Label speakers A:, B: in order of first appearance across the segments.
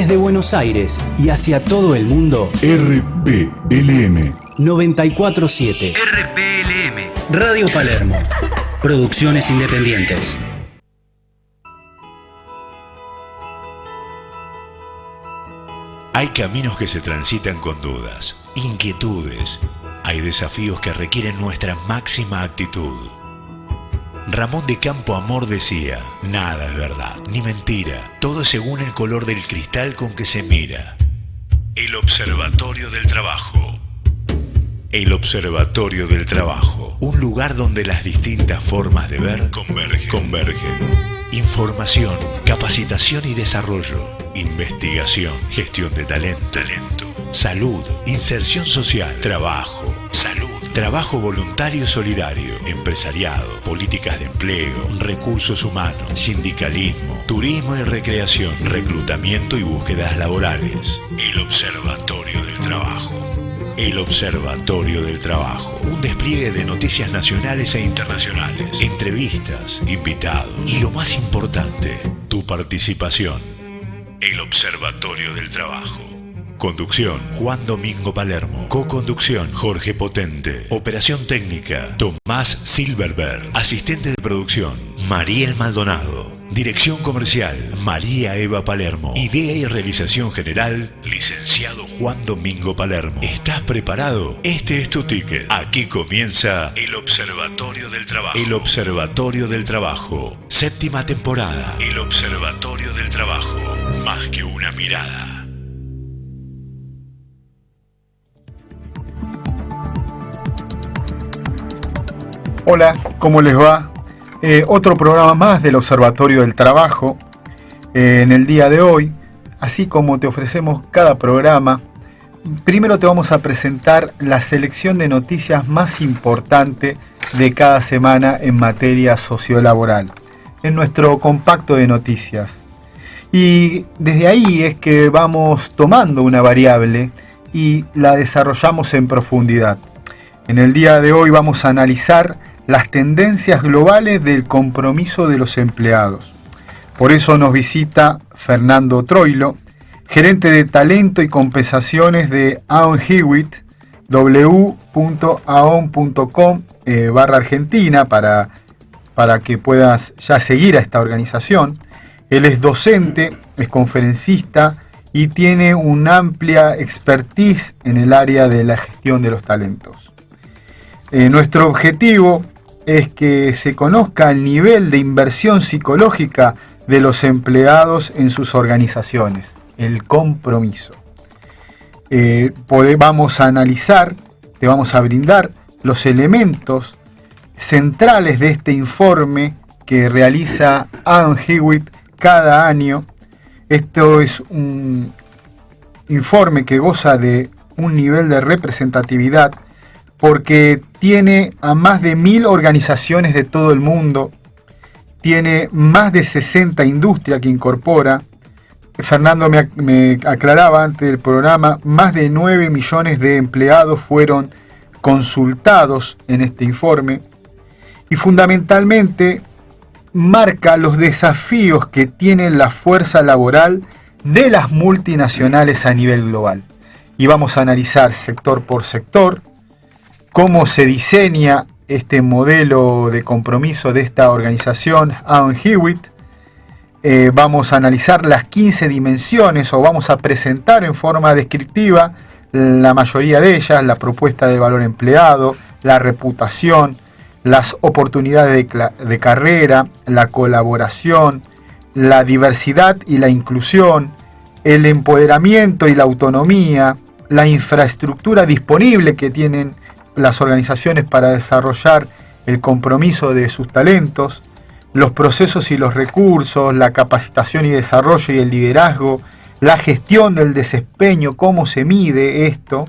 A: Desde Buenos Aires y hacia todo el mundo,
B: RPLM
A: 94.7. RPLM, Radio Palermo. Producciones independientes.
C: Hay caminos que se transitan con dudas, inquietudes. Hay desafíos que requieren nuestra máxima actitud. Ramón de Campo Amor decía: nada es verdad, ni mentira, todo es según el color del cristal con que se mira. El Observatorio del Trabajo. El Observatorio del Trabajo, un lugar donde las distintas formas de ver convergen. Información, capacitación y desarrollo, investigación, gestión de talento, salud, inserción social, trabajo, salud, trabajo voluntario y solidario, empresariado, políticas de empleo, recursos humanos, sindicalismo, turismo y recreación, reclutamiento y búsquedas laborales. El Observatorio del Trabajo. El Observatorio del Trabajo, un despliegue de noticias nacionales e internacionales, entrevistas, invitados y lo más importante, tu participación. El Observatorio del Trabajo. Conducción: Juan Domingo Palermo. Co-conducción: Jorge Potente. Operación técnica: Tomás Silverberg. Asistente de producción: Mariel Maldonado. Dirección comercial: María Eva Palermo. Idea y realización general: licenciado Juan Domingo Palermo. ¿Estás preparado? Este es tu ticket. Aquí comienza el Observatorio del Trabajo. El Observatorio del Trabajo. 7ª temporada. El Observatorio del Trabajo. Más que una mirada.
D: Hola, ¿cómo les va? Otro programa más del Observatorio del Trabajo. En el día de hoy, así como te ofrecemos cada programa, primero te vamos a presentar la selección de noticias más importante de cada semana en materia sociolaboral, en nuestro compacto de noticias. Y desde ahí es que vamos tomando una variable y la desarrollamos en profundidad. En el día de hoy vamos a analizar las tendencias globales del compromiso de los empleados. Por eso nos visita Fernando Troilo, gerente de talento y compensaciones de Aon Hewitt, w.aon.com/Argentina para que puedas ya seguir a esta organización. Él es docente, es conferencista y tiene una amplia expertise en el área de la gestión de los talentos. Nuestro objetivo es que se conozca el nivel de inversión psicológica de los empleados en sus organizaciones, el compromiso. Vamos a analizar, te vamos a brindar los elementos centrales de este informe que realiza Aon Hewitt cada año. Esto es un informe que goza de un nivel de representatividad porque tiene a más de 1000 organizaciones de todo el mundo, tiene más de 60 industrias que incorpora. Fernando me aclaraba antes del programa, más de 9 millones de empleados fueron consultados en este informe y fundamentalmente marca los desafíos que tiene la fuerza laboral de las multinacionales a nivel global. Y vamos a analizar sector por sector, cómo se diseña este modelo de compromiso de esta organización Aon Hewitt. Vamos a analizar las 15 dimensiones o vamos a presentar en forma descriptiva la mayoría de ellas: la propuesta de valor empleado, la reputación, las oportunidades de carrera, la colaboración, la diversidad y la inclusión, el empoderamiento y la autonomía, la infraestructura disponible que tienen las organizaciones para desarrollar el compromiso de sus talentos, los procesos y los recursos, la capacitación y desarrollo y el liderazgo, la gestión del desempeño, cómo se mide esto,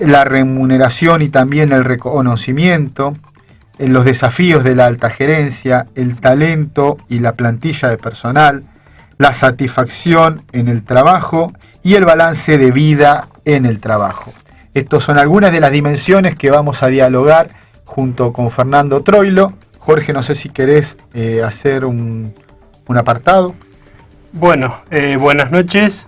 D: la remuneración y también el reconocimiento, los desafíos de la alta gerencia, el talento y la plantilla de personal, la satisfacción en el trabajo y el balance de vida en el trabajo. Estas son algunas de las dimensiones que vamos a dialogar junto con Fernando Troilo. Jorge, no sé si querés hacer un apartado.
E: Bueno, buenas noches.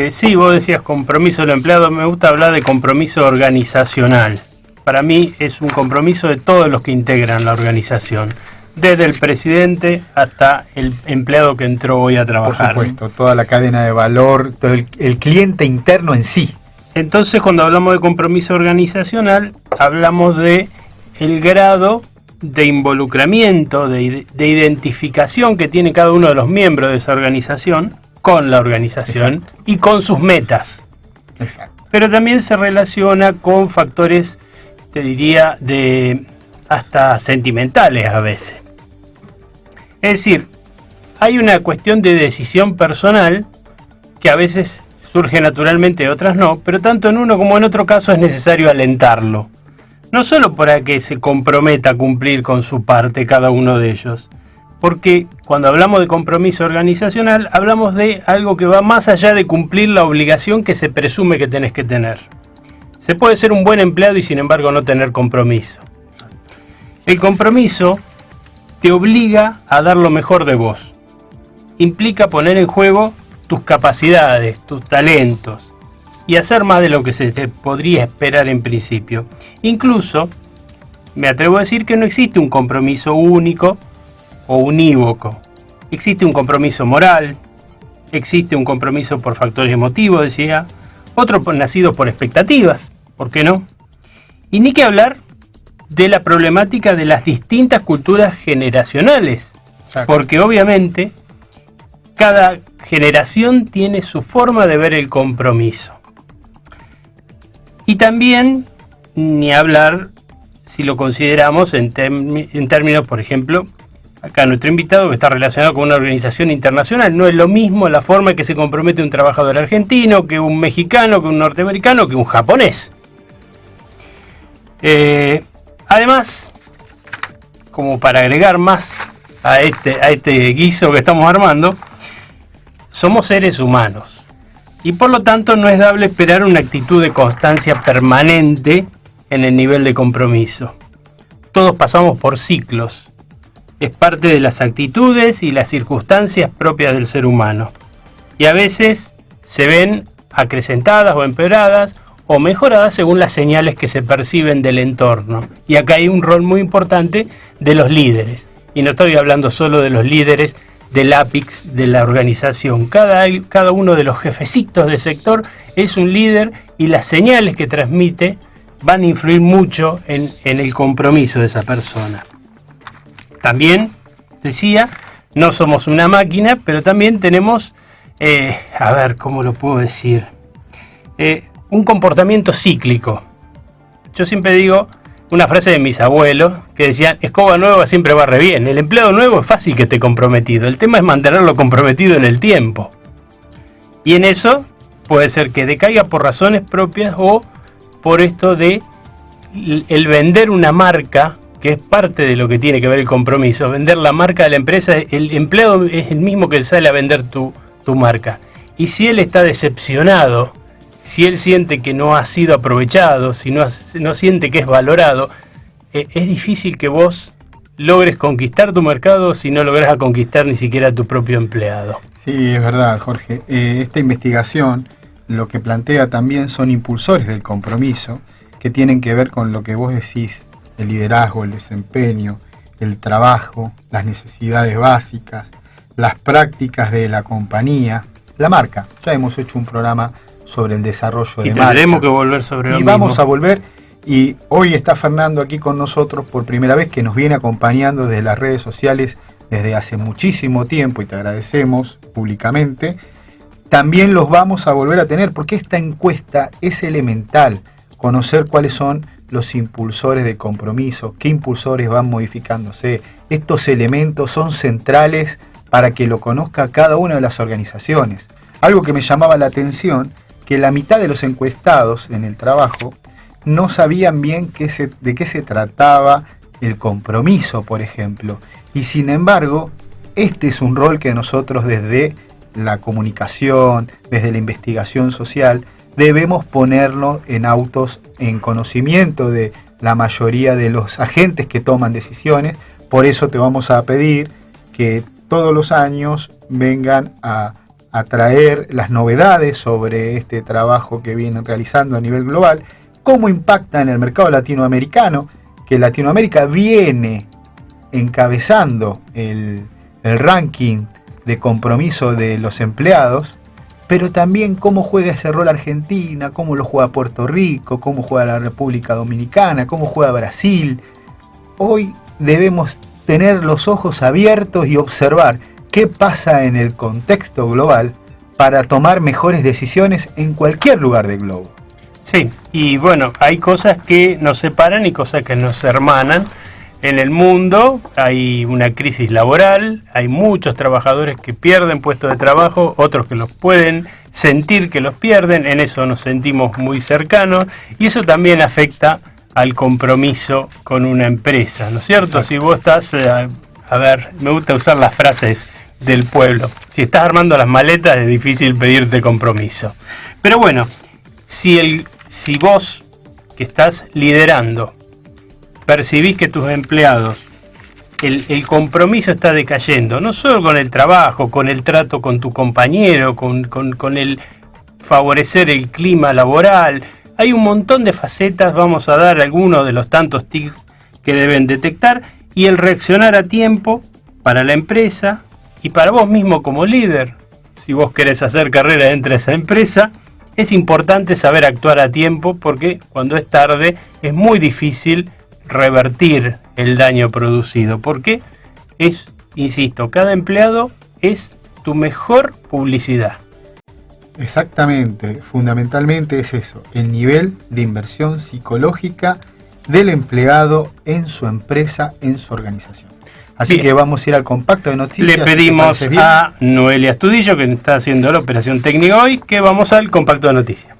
E: Sí, vos decías compromiso del empleado, me gusta hablar de compromiso organizacional. Para mí es un compromiso de todos los que integran la organización, desde el presidente hasta el empleado que entró hoy a trabajar.
D: Por supuesto, toda la cadena de valor, todo el cliente interno en sí.
E: Entonces, cuando hablamos de compromiso organizacional, hablamos de el grado de involucramiento, de identificación que tiene cada uno de los miembros de esa organización con la organización. Exacto. Y con sus metas.
D: Exacto.
E: Pero también se relaciona con factores, te diría, de hasta sentimentales a veces. Es decir, hay una cuestión de decisión personal que a veces surge naturalmente, otras no, pero tanto en uno como en otro caso es necesario alentarlo. No solo para que se comprometa a cumplir con su parte cada uno de ellos, porque cuando hablamos de compromiso organizacional hablamos de algo que va más allá de cumplir la obligación que se presume que tenés que tener. Se puede ser un buen empleado y sin embargo no tener compromiso. El compromiso te obliga a dar lo mejor de vos. Implica poner en juego tus capacidades, tus talentos y hacer más de lo que se te podría esperar en principio. Incluso, me atrevo a decir que no existe un compromiso único o unívoco. Existe un compromiso moral, existe un compromiso por factores emotivos, decía, otro nacido por expectativas, ¿por qué no? Y ni que hablar de la problemática de las distintas culturas generacionales, exacto, porque obviamente cada generación tiene su forma de ver el compromiso. Y también, ni hablar si lo consideramos en términos, por ejemplo, acá nuestro invitado que está relacionado con una organización internacional. No es lo mismo la forma en que se compromete un trabajador argentino, que un mexicano, que un norteamericano, que un japonés. Además, como para agregar más a este guiso que estamos armando, somos seres humanos y por lo tanto no es dable esperar una actitud de constancia permanente en el nivel de compromiso. Todos pasamos por ciclos. Es parte de las actitudes y las circunstancias propias del ser humano. Y a veces se ven acrecentadas o empeoradas o mejoradas según las señales que se perciben del entorno. Y acá hay un rol muy importante de los líderes. Y no estoy hablando solo de los líderes del APIX de la organización. Cada uno de los jefecitos del sector es un líder y las señales que transmite van a influir mucho en el compromiso de esa persona. También, decía, no somos una máquina, pero también tenemos, a ver, ¿cómo lo puedo decir? Un comportamiento cíclico. Yo siempre digo una frase de mis abuelos que decían, escoba nueva siempre barre bien. El empleado nuevo es fácil que esté comprometido. El tema es mantenerlo comprometido en el tiempo. Y en eso puede ser que decaiga por razones propias o por esto de el vender una marca, que es parte de lo que tiene que ver el compromiso. Vender la marca de la empresa, el empleado es el mismo que sale a vender tu marca. Y si él está decepcionado, si él siente que no ha sido aprovechado, si no siente que es valorado, es difícil que vos logres conquistar tu mercado si no logras conquistar ni siquiera a tu propio empleado.
D: Sí, es verdad, Jorge. Esta investigación lo que plantea también son impulsores del compromiso que tienen que ver con lo que vos decís, el liderazgo, el desempeño, el trabajo, las necesidades básicas, las prácticas de la compañía, la marca. Ya hemos hecho un programa sobre el desarrollo de marca. Y
E: tendremos que volver sobre lo mismo.
D: Y vamos a volver, y hoy está Fernando aquí con nosotros por primera vez, que nos viene acompañando desde las redes sociales desde hace muchísimo tiempo, y te agradecemos públicamente. También los vamos a volver a tener, porque esta encuesta es elemental, conocer cuáles son los impulsores de compromiso, qué impulsores van modificándose. Estos elementos son centrales para que lo conozca cada una de las organizaciones. Algo que me llamaba la atención, que la mitad de los encuestados en el trabajo no sabían bien de qué se trataba el compromiso, por ejemplo. Y sin embargo, este es un rol que nosotros desde la comunicación, desde la investigación social, debemos ponerlo en conocimiento de la mayoría de los agentes que toman decisiones. Por eso te vamos a pedir que todos los años vengan a a traer las novedades sobre este trabajo que vienen realizando a nivel global, cómo impacta en el mercado latinoamericano, que Latinoamérica viene encabezando el ranking de compromiso de los empleados, pero también cómo juega ese rol Argentina, cómo lo juega Puerto Rico, cómo juega la República Dominicana, cómo juega Brasil. Hoy debemos tener los ojos abiertos y observar qué pasa en el contexto global para tomar mejores decisiones en cualquier lugar del globo.
E: Sí, y bueno, hay cosas que nos separan y cosas que nos hermanan. En el mundo hay una crisis laboral, hay muchos trabajadores que pierden puestos de trabajo, otros que los pueden sentir que los pierden, en eso nos sentimos muy cercanos y eso también afecta al compromiso con una empresa, ¿no es cierto?
D: Exacto.
E: Si vos estás, a ver, me gusta usar las frases del pueblo, si estás armando las maletas es difícil pedirte compromiso. Pero bueno, si vos que estás liderando percibís que tus empleados, el compromiso está decayendo, no solo con el trabajo, con el trato con tu compañero, con el favorecer el clima laboral, hay un montón de facetas, vamos a dar algunos de los tantos tics que deben detectar y el reaccionar a tiempo para la empresa y para vos mismo como líder. Si vos querés hacer carrera dentro de esa empresa, es importante saber actuar a tiempo porque cuando es tarde es muy difícil revertir el daño producido, porque es, insisto, cada empleado es tu mejor publicidad.
D: Exactamente, fundamentalmente es eso, el nivel de inversión psicológica del empleado en su empresa, en su organización. Así
E: Bien.
D: que vamos a ir al compacto de noticias.
E: Le pedimos
D: ¿te parece bien?
E: a Noelia Astudillo, que está haciendo la operación técnica hoy, que vamos al compacto de noticias.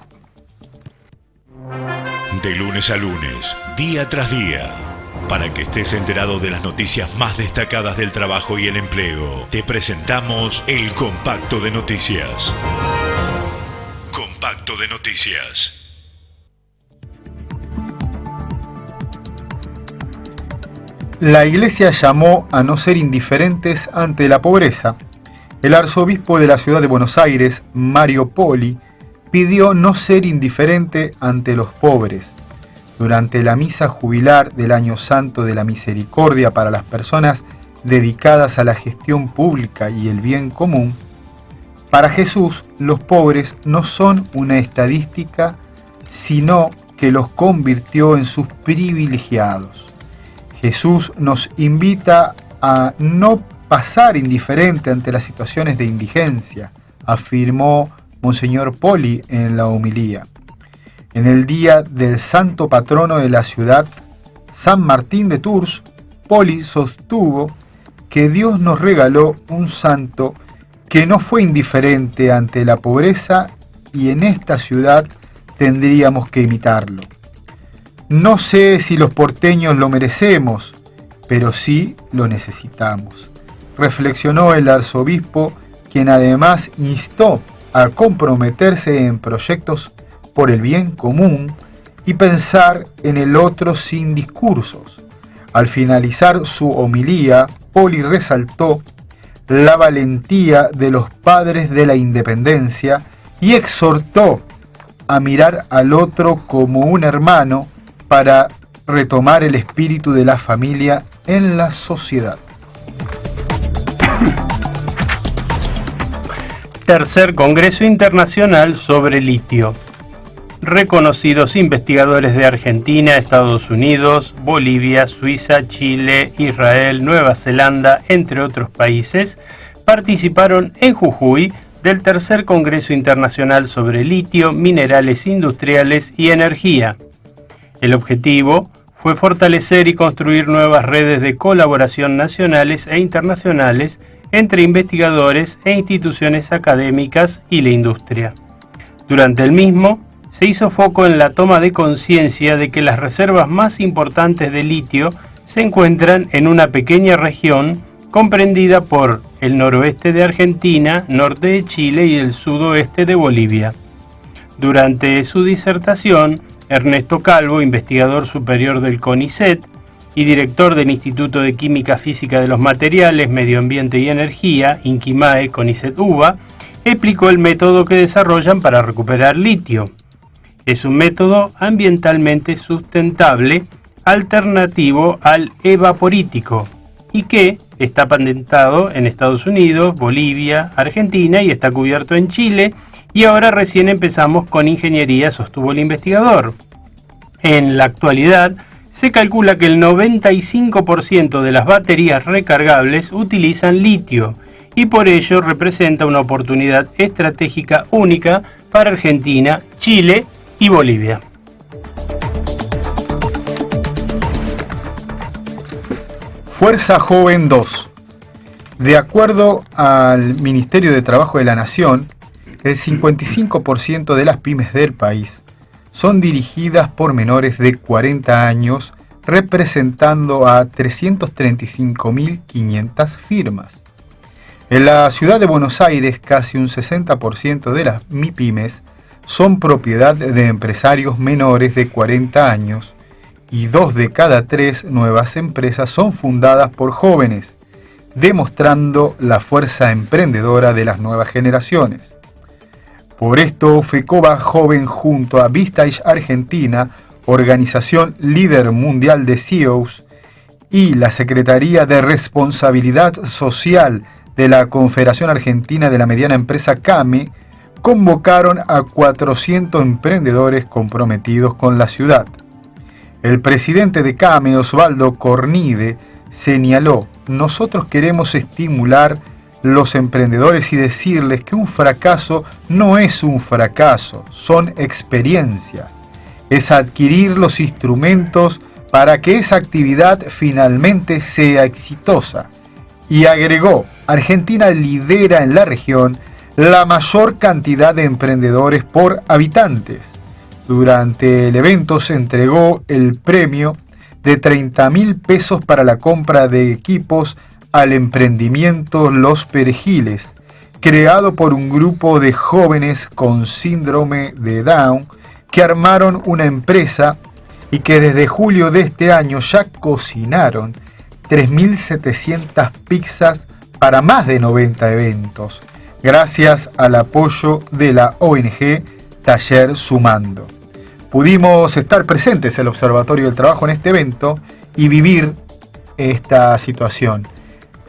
C: De lunes a lunes, día tras día, para que estés enterado de las noticias más destacadas del trabajo y el empleo, te presentamos el Compacto de Noticias. Compacto de Noticias.
D: La Iglesia llamó a no ser indiferentes ante la pobreza. El arzobispo de la ciudad de Buenos Aires, Mario Poli, pidió no ser indiferente ante los pobres. Durante la misa jubilar del Año Santo de la Misericordia para las personas dedicadas a la gestión pública y el bien común, para Jesús los pobres no son una estadística, sino que los convirtió en sus privilegiados. Jesús nos invita a no pasar indiferente ante las situaciones de indigencia, afirmó Monseñor Poli en la homilía. En el día del santo patrono de la ciudad, San Martín de Tours, Poli sostuvo que Dios nos regaló un santo que no fue indiferente ante la pobreza y en esta ciudad tendríamos que imitarlo. No sé si los porteños lo merecemos, pero sí lo necesitamos, reflexionó el arzobispo, quien además instó a comprometerse en proyectos por el bien común y pensar en el otro sin discursos. Al finalizar su homilía, Poli resaltó la valentía de los padres de la independencia y exhortó a mirar al otro como un hermano para retomar el espíritu de la familia en la sociedad.
E: Tercer Congreso Internacional sobre Litio. Reconocidos investigadores de Argentina, Estados Unidos, Bolivia, Suiza, Chile, Israel, Nueva Zelanda, entre otros países, participaron en Jujuy del Tercer Congreso Internacional sobre Litio, Minerales Industriales y Energía. El objetivo fue fortalecer y construir nuevas redes de colaboración nacionales e internacionales entre investigadores e instituciones académicas y la industria. Durante el mismo, se hizo foco en la toma de conciencia de que las reservas más importantes de litio se encuentran en una pequeña región comprendida por el noroeste de Argentina, norte de Chile y el sudoeste de Bolivia. Durante su disertación, Ernesto Calvo, investigador superior del CONICET y director del Instituto de Química Física de los Materiales, Medio Ambiente y Energía, INQUIMAE, CONICET UBA, explicó el método que desarrollan para recuperar litio. Es un método ambientalmente sustentable, alternativo al evaporítico, y que está patentado en Estados Unidos, Bolivia, Argentina y está cubierto en Chile, y ahora recién empezamos con ingeniería, sostuvo el investigador. En la actualidad, se calcula que el 95% de las baterías recargables utilizan litio, y por ello representa una oportunidad estratégica única para Argentina, Chile y Bolivia.
D: Fuerza Joven 2. De acuerdo al Ministerio de Trabajo de la Nación, el 55% de las pymes del país son dirigidas por menores de 40 años, representando a 335.500 firmas. En la ciudad de Buenos Aires, casi un 60% de las MIPYMES son propiedad de empresarios menores de 40 años y 2 de cada 3 nuevas empresas son fundadas por jóvenes, demostrando la fuerza emprendedora de las nuevas generaciones. Por esto, FECOBA Joven junto a Vistage Argentina, organización líder mundial de CEOs, y la Secretaría de Responsabilidad Social de la Confederación Argentina de la Mediana Empresa CAME, convocaron a 400 emprendedores comprometidos con la ciudad. El presidente de CAME, Osvaldo Cornide, señaló: nosotros queremos estimular los emprendedores y decirles que un fracaso no es un fracaso, son experiencias. Es adquirir los instrumentos para que esa actividad finalmente sea exitosa. Y agregó: Argentina lidera en la región la mayor cantidad de emprendedores por habitantes. Durante el evento se entregó el premio de 30.000 pesos para la compra de equipos al emprendimiento Los Perejiles, creado por un grupo de jóvenes con síndrome de Down que armaron una empresa y que desde julio de este año ya cocinaron 3.700 pizzas para más de 90 eventos, gracias al apoyo de la ONG Taller Sumando. Pudimos estar presentes en el Observatorio del Trabajo en este evento y vivir esta situación.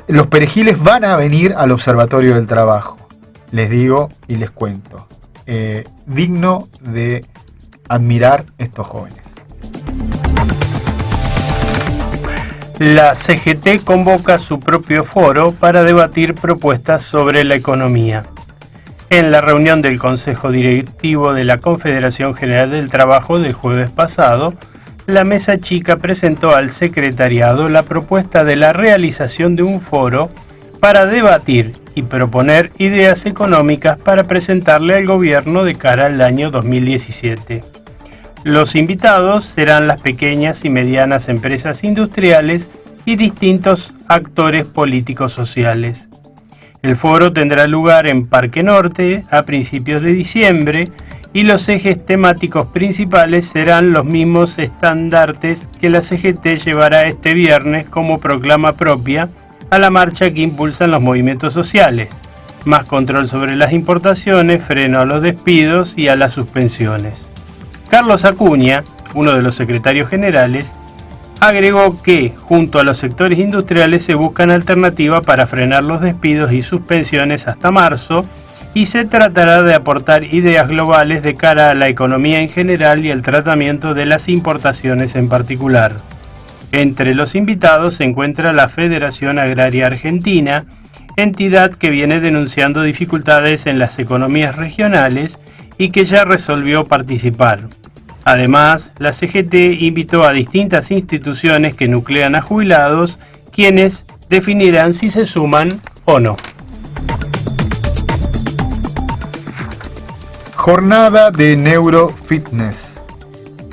D: Los Perejiles van a venir al Observatorio del Trabajo, les digo y les cuento. Digno de admirar estos jóvenes.
E: La CGT convoca su propio foro para debatir propuestas sobre la economía. En la reunión del Consejo Directivo de la Confederación General del Trabajo del jueves pasado, la mesa chica presentó al secretariado la propuesta de la realización de un foro para debatir y proponer ideas económicas para presentarle al gobierno de cara al año 2017. Los invitados serán las pequeñas y medianas empresas industriales y distintos actores políticos sociales. El foro tendrá lugar en Parque Norte a principios de diciembre y los ejes temáticos principales serán los mismos estandartes que la CGT llevará este viernes como proclama propia a la marcha que impulsan los movimientos sociales: más control sobre las importaciones, freno a los despidos y a las suspensiones. Carlos Acuña, uno de los secretarios generales, agregó que, junto a los sectores industriales, se buscan alternativas para frenar los despidos y suspensiones hasta marzo, y se tratará de aportar ideas globales de cara a la economía en general y el tratamiento de las importaciones en particular. Entre los invitados se encuentra la Federación Agraria Argentina, entidad que viene denunciando dificultades en las economías regionales y que ya resolvió participar. Además, la CGT invitó a distintas instituciones que nuclean a jubilados, quienes definirán si se suman o no.
D: Jornada de Neurofitness.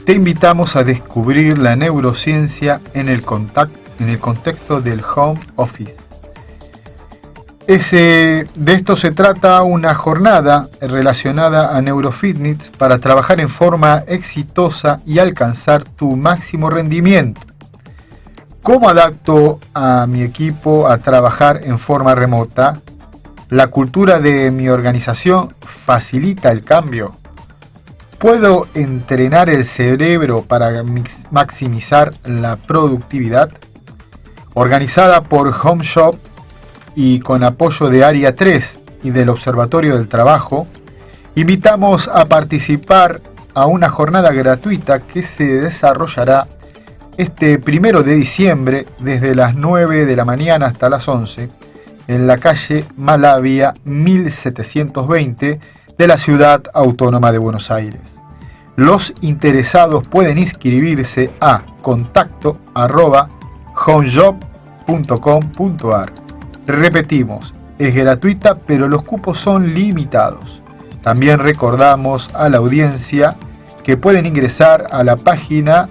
D: Te invitamos a descubrir la neurociencia en el contexto del home office. De esto se trata una jornada relacionada a neurofitness para trabajar en forma exitosa y alcanzar tu máximo rendimiento. ¿Cómo adapto a mi equipo a trabajar en forma remota? ¿La cultura de mi organización facilita el cambio? ¿Puedo entrenar el cerebro para maximizar la productividad? Organizada por Home Shop y con apoyo de Área 3 y del Observatorio del Trabajo, invitamos a participar a una jornada gratuita que se desarrollará este 1 de diciembre desde las 9 de la mañana hasta las 11 en la calle Malavia 1720 de la Ciudad Autónoma de Buenos Aires. Los interesados pueden inscribirse a contacto@homejob.com.ar. Repetimos, es gratuita, pero los cupos son limitados. También recordamos a la audiencia que pueden ingresar a la página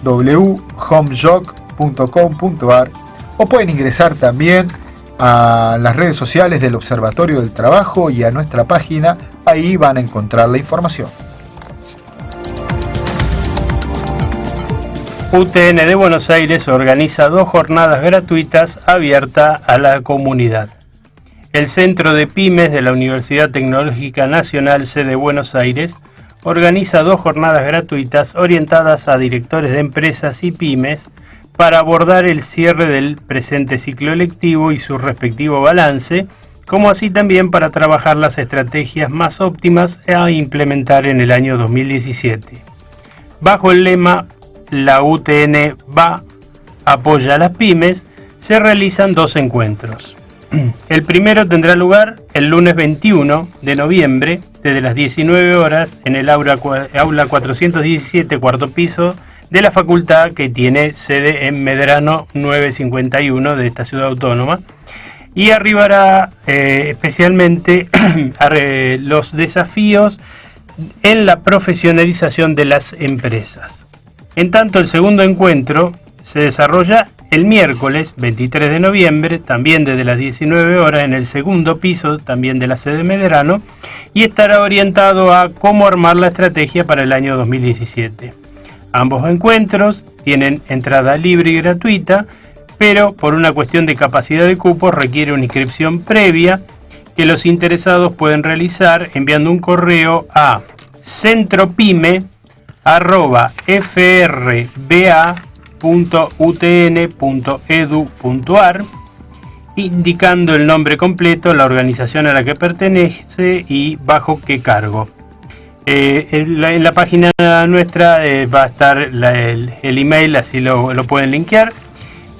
D: www.homejob.com.ar o pueden ingresar también a las redes sociales del Observatorio del Trabajo y a nuestra página. Ahí van a encontrar la información.
E: UTN de Buenos Aires organiza 2 jornadas gratuitas abiertas a la comunidad. El Centro de Pymes de la Universidad Tecnológica Nacional sede Buenos Aires organiza 2 jornadas gratuitas orientadas a directores de empresas y pymes para abordar el cierre del presente ciclo lectivo y su respectivo balance, como así también para trabajar las estrategias más óptimas a implementar en el año 2017. Bajo el lema La UTN va, apoya a las pymes, se realizan 2 encuentros. El primero tendrá lugar el lunes 21 de noviembre, desde las 19 horas, en el aula 417, cuarto piso, de la facultad que tiene sede en Medrano 951 de esta ciudad autónoma, y arribará especialmente a los desafíos en la profesionalización de las empresas. En tanto, el segundo encuentro se desarrolla el miércoles 23 de noviembre, también desde las 19 horas, en el segundo piso, también de la sede Medrano, y estará orientado a cómo armar la estrategia para el año 2017. Ambos encuentros tienen entrada libre y gratuita, pero por una cuestión de capacidad de cupos requiere una inscripción previa que los interesados pueden realizar enviando un correo a centropyme@frba.utn.edu.ar, indicando el nombre completo, la organización a la que pertenece y bajo qué cargo. En la página nuestra va a estar el email, así lo pueden linkear.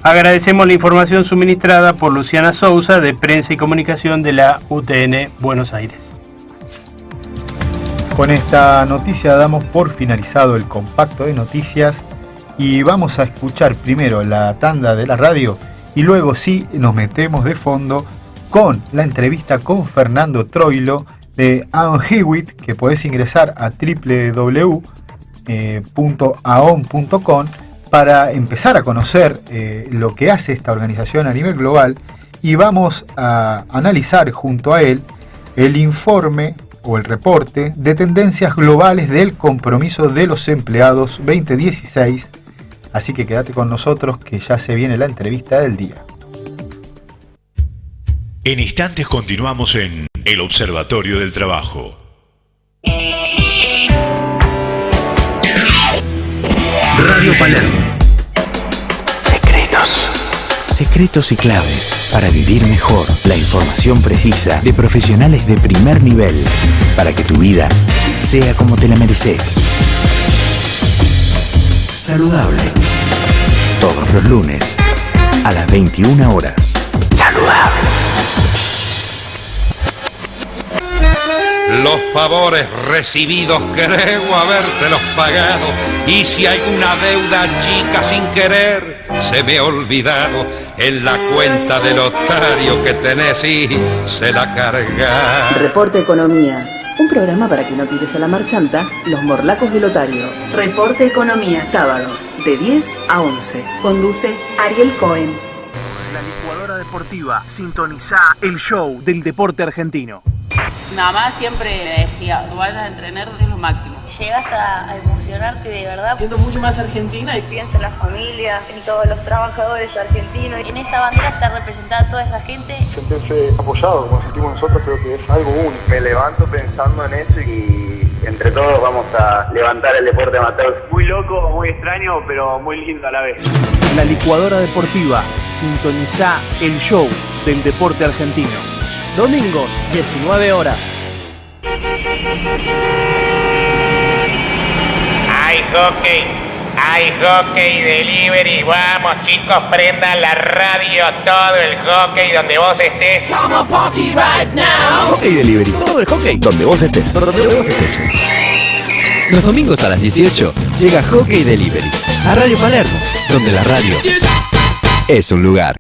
E: Agradecemos la información suministrada por Luciana Sousa, de Prensa y Comunicación de la UTN Buenos Aires.
D: Con esta noticia damos por finalizado el compacto de noticias y vamos a escuchar primero la tanda de la radio y luego sí nos metemos de fondo con la entrevista con Fernando Troilo de Ann Hewitt, que podés ingresar a www.aon.com para empezar a conocer lo que hace esta organización a nivel global, y vamos a analizar junto a él el informe o el reporte de tendencias globales del compromiso de los empleados 2016. Así que quédate con nosotros que ya se viene la entrevista del día.
C: En instantes continuamos en El Observatorio del Trabajo.
A: Radio Palermo.
F: Secretos y claves para vivir mejor. La información precisa de profesionales de primer nivel para que tu vida sea como te la mereces. Saludable. Todos los lunes a las 21 horas. Saludable.
G: Los favores recibidos creo habértelos pagado, y si hay una deuda chica sin querer se me ha olvidado, en la cuenta del otario que tenés y se la carga.
H: Reporte Economía, un programa para que no tires a la marchanta los morlacos del otario. Reporte Economía, sábados de 10 a 11. Conduce Ariel Cohen.
I: La licuadora deportiva, sintoniza el show del deporte argentino. Mi mamá siempre me decía, tú vayas a entrenar, es lo máximo.
J: Llegas a emocionarte de verdad.
I: Siento mucho más argentina y
J: Piensa en la familia, en todos los trabajadores argentinos. En esa bandera está representada toda esa gente.
K: Sentirse apoyado, como sentimos nosotros, creo que es algo único.
L: Me levanto pensando en eso y entre todos vamos a levantar el deporte amateur.
M: Muy loco, muy extraño, pero muy lindo a la vez.
N: La licuadora deportiva. Sintoniza el show del deporte argentino. Domingos, 19 horas.
O: Hay hockey delivery, vamos chicos, prendan la radio, todo el hockey donde vos estés.
P: Come on, party right now.
F: Hockey delivery, todo el hockey donde vos estés. Los domingos a las 18 llega Hockey Delivery a Radio Palermo, donde la radio es un lugar.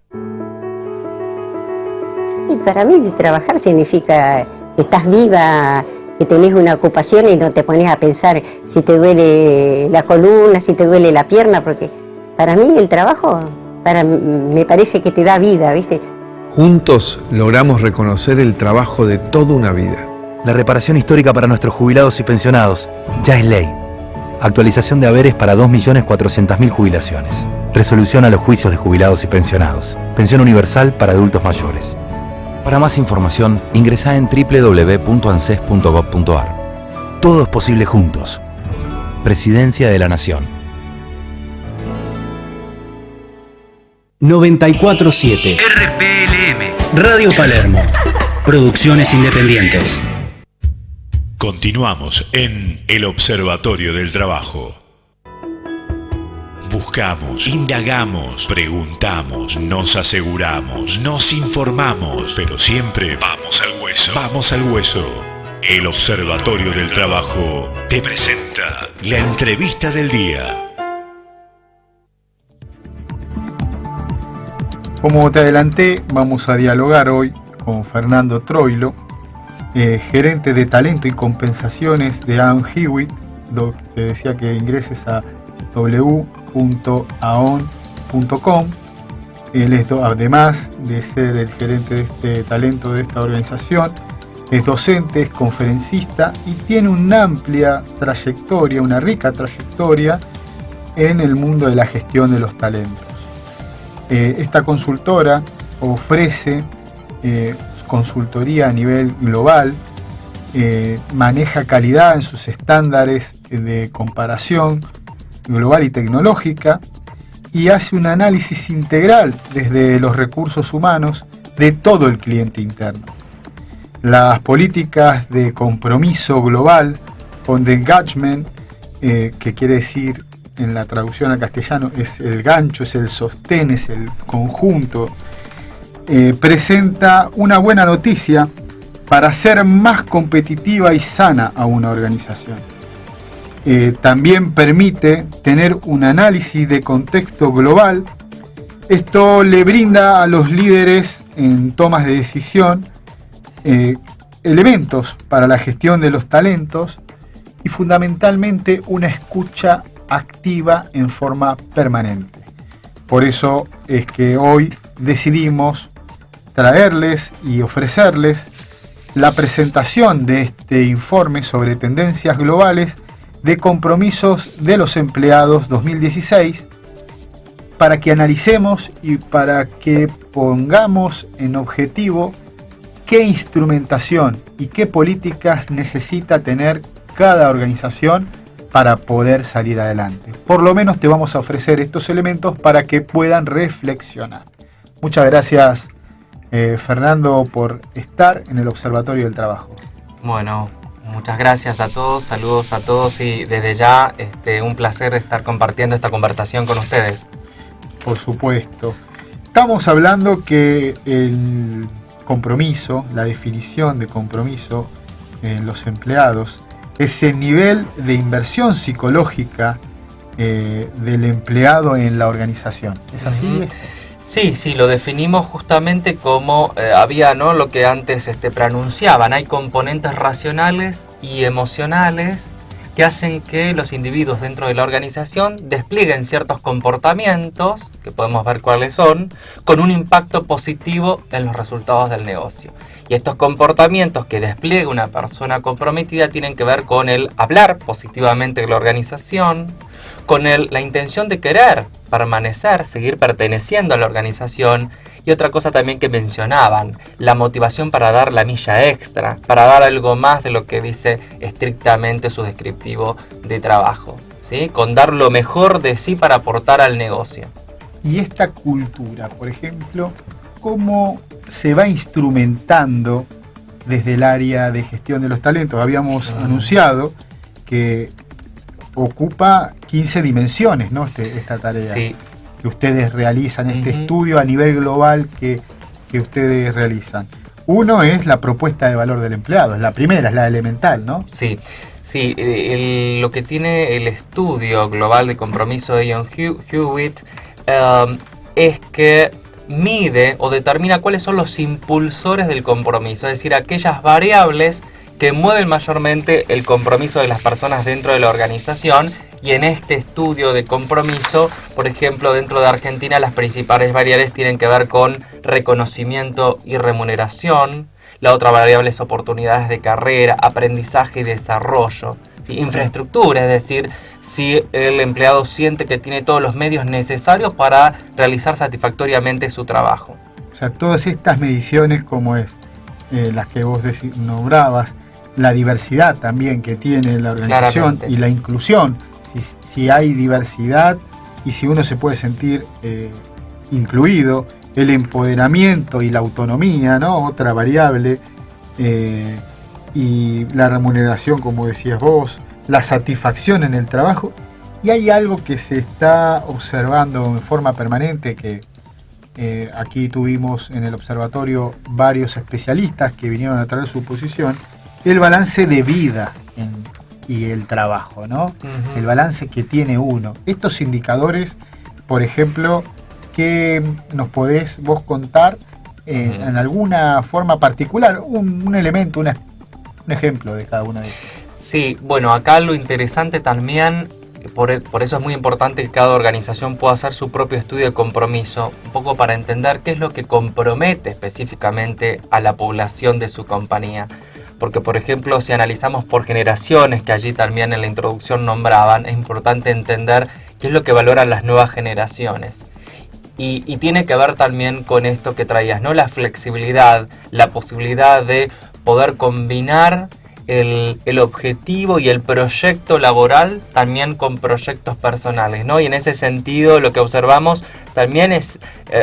Q: Y para mí trabajar significa que estás viva, que tenés una ocupación y no te pones a pensar si te duele la columna, si te duele la pierna, porque para mí el trabajo me parece que te da vida, ¿viste?
R: Juntos logramos reconocer el trabajo de toda una vida.
F: La reparación histórica para nuestros jubilados y pensionados ya es ley. Actualización de haberes para 2.400.000 jubilaciones. Resolución a los juicios de jubilados y pensionados. Pensión universal para adultos mayores. Para más información, ingresá en www.anses.gov.ar. Todo es posible juntos. Presidencia de la Nación.
A: 94.7 RPLM Radio Palermo. Producciones independientes.
C: Continuamos en El Observatorio del Trabajo. Buscamos, indagamos, preguntamos, nos aseguramos, nos informamos, pero siempre vamos al hueso. Vamos al hueso. El Observatorio del Trabajo te presenta la entrevista del día.
D: Como te adelanté, vamos a dialogar hoy con Fernando Troilo, gerente de talento y compensaciones de Aon Hewitt. Te decía que ingreses a www.aon.com. Él es, además de ser el gerente de este talento de esta organización, es docente, es conferencista y tiene una amplia trayectoria, una rica trayectoria en el mundo de la gestión de los talentos. Esta consultora ofrece consultoría a nivel global, maneja calidad en sus estándares de comparación global y tecnológica y hace un análisis integral desde los recursos humanos de todo el cliente interno. Las políticas de compromiso global, on the engagement, que quiere decir en la traducción al castellano es el gancho, es el sostén, es el conjunto, presenta una buena noticia para hacer más competitiva y sana a una organización. También permite tener un análisis de contexto global. Esto le brinda a los líderes en tomas de decisión elementos para la gestión de los talentos y fundamentalmente una escucha activa en forma permanente. Por eso es que hoy decidimos traerles y ofrecerles la presentación de este informe sobre tendencias globales de compromisos de los empleados 2016 para que analicemos y para que pongamos en objetivo qué instrumentación y qué políticas necesita tener cada organización para poder salir adelante. Por lo menos te vamos a ofrecer estos elementos para que puedan reflexionar. Muchas gracias, Fernando, por estar en el Observatorio del Trabajo.
S: Bueno, muchas gracias a todos, saludos a todos y desde ya un placer estar compartiendo esta conversación con ustedes.
D: Por supuesto. Estamos hablando que el compromiso, la definición de compromiso en los empleados, ese nivel de inversión psicológica del empleado en la organización. ¿Es así?
S: Sí, lo definimos justamente como había, ¿no?, lo que antes pronunciaban. Hay componentes racionales y emocionales que hacen que los individuos dentro de la organización desplieguen ciertos comportamientos, que podemos ver cuáles son, con un impacto positivo en los resultados del negocio. Y estos comportamientos que despliega una persona comprometida tienen que ver con el hablar positivamente de la organización, con la intención de querer permanecer, seguir perteneciendo a la organización, y otra cosa también que mencionaban, la motivación para dar la milla extra, para dar algo más de lo que dice estrictamente su descriptivo de trabajo, ¿sí? Con dar lo mejor de sí para aportar al negocio.
D: Y esta cultura, por ejemplo, ¿cómo se va instrumentando desde el área de gestión de los talentos? Habíamos anunciado que ocupa 15 dimensiones, ¿no? Esta tarea.
S: Sí.
D: Que ustedes realizan, este estudio a nivel global que ustedes realizan. Uno es la propuesta de valor del empleado, es la primera, es la elemental, ¿no?
S: Sí, lo que tiene el estudio global de compromiso de John Hewitt es que mide o determina cuáles son los impulsores del compromiso, es decir, aquellas variables que mueven mayormente el compromiso de las personas dentro de la organización. Y en este estudio de compromiso, por ejemplo, dentro de Argentina, las principales variables tienen que ver con reconocimiento y remuneración. La otra variable es oportunidades de carrera, aprendizaje y desarrollo. ¿Sí? Infraestructura, es decir, si el empleado siente que tiene todos los medios necesarios para realizar satisfactoriamente su trabajo.
D: O sea, todas estas mediciones, como es las que vos nombrabas, la diversidad también que tiene la organización. Claramente. Y la inclusión. Si hay diversidad y si uno se puede sentir incluido, el empoderamiento y la autonomía, ¿no? Otra variable, y la remuneración, como decías vos, la satisfacción en el trabajo. Y hay algo que se está observando en forma permanente, que aquí tuvimos en el observatorio varios especialistas que vinieron a traer su posición, el balance de vida y el trabajo, ¿no? Uh-huh. El balance que tiene uno. Estos indicadores, por ejemplo, ¿qué nos podés vos contar en alguna forma particular? Un elemento, un ejemplo de cada una de ellas.
S: Sí, bueno, acá lo interesante también, por eso es muy importante que cada organización pueda hacer su propio estudio de compromiso, un poco para entender qué es lo que compromete específicamente a la población de su compañía. Porque, por ejemplo, si analizamos por generaciones, que allí también en la introducción nombraban, es importante entender qué es lo que valoran las nuevas generaciones. Y tiene que ver también con esto que traías, ¿no? La flexibilidad, la posibilidad de poder combinar el objetivo y el proyecto laboral también con proyectos personales, ¿no? Y en ese sentido lo que observamos también es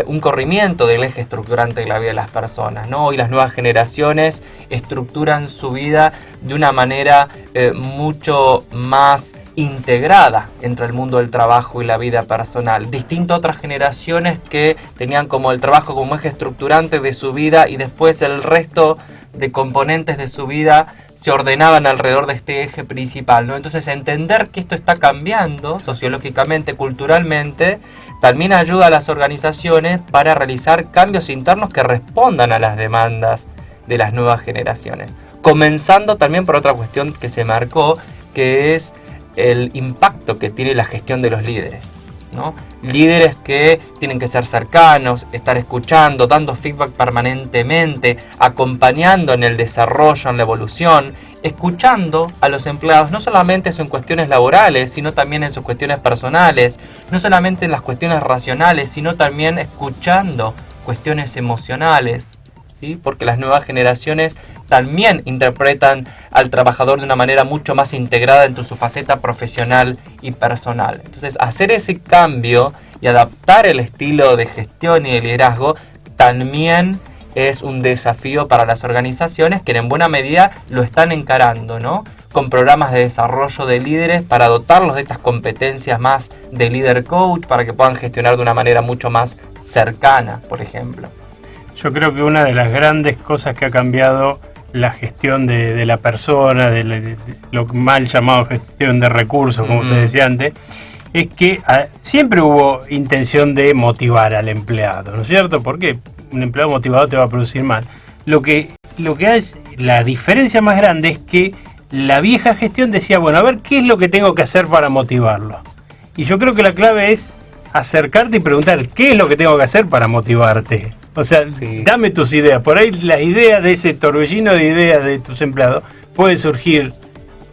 S: un corrimiento del eje estructurante de la vida de las personas, ¿no? Hoy las nuevas generaciones estructuran su vida de una manera mucho más integrada entre el mundo del trabajo y la vida personal, distinto a otras generaciones que tenían como el trabajo como eje estructurante de su vida y después el resto de componentes de su vida se ordenaban alrededor de este eje principal, ¿no? Entonces entender que esto está cambiando sociológicamente, culturalmente, también ayuda a las organizaciones para realizar cambios internos que respondan a las demandas de las nuevas generaciones. Comenzando también por otra cuestión que se marcó, que es el impacto que tiene la gestión de los líderes, ¿no? Líderes que tienen que ser cercanos, estar escuchando, dando feedback permanentemente, acompañando en el desarrollo, en la evolución, escuchando a los empleados, no solamente en cuestiones laborales, sino también en sus cuestiones personales, no solamente en las cuestiones racionales, sino también escuchando cuestiones emocionales, ¿sí? Porque las nuevas generaciones también interpretan al trabajador de una manera mucho más integrada en su faceta profesional y personal. Entonces, hacer ese cambio y adaptar el estilo de gestión y de liderazgo también es un desafío para las organizaciones que en buena medida lo están encarando, ¿no? Con programas de desarrollo de líderes para dotarlos de estas competencias más de líder coach para que puedan gestionar de una manera mucho más cercana, por ejemplo.
E: Yo creo que una de las grandes cosas que ha cambiado la gestión de la persona, de lo mal llamado gestión de recursos, como se decía antes, es que siempre hubo intención de motivar al empleado, ¿no es cierto? Porque un empleado motivado te va a producir más. Lo que hay, la diferencia más grande es que la vieja gestión decía, bueno, a ver, ¿qué es lo que tengo que hacer para motivarlo? Y yo creo que la clave es acercarte y preguntar, ¿qué es lo que tengo que hacer para motivarte? O sea, dame tus ideas. Por ahí las ideas de ese torbellino de ideas de tus empleados puede surgir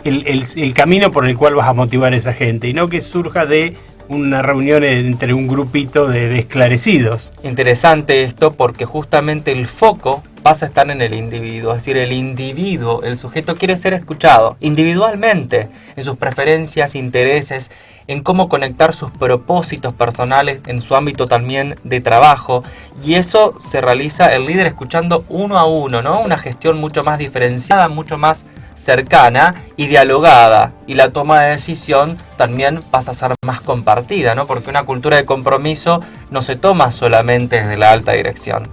E: el camino por el cual vas a motivar a esa gente y no que surja de una reunión entre un grupito de esclarecidos.
S: Interesante esto porque justamente el foco pasa a estar en el individuo, es decir, el individuo, el sujeto quiere ser escuchado individualmente en sus preferencias, intereses, en cómo conectar sus propósitos personales en su ámbito también de trabajo, y eso se realiza el líder escuchando uno a uno, ¿no? Una gestión mucho más diferenciada, mucho más cercana y dialogada, y la toma de decisión también pasa a ser más compartida, ¿no? Porque una cultura de compromiso no se toma solamente desde la alta dirección.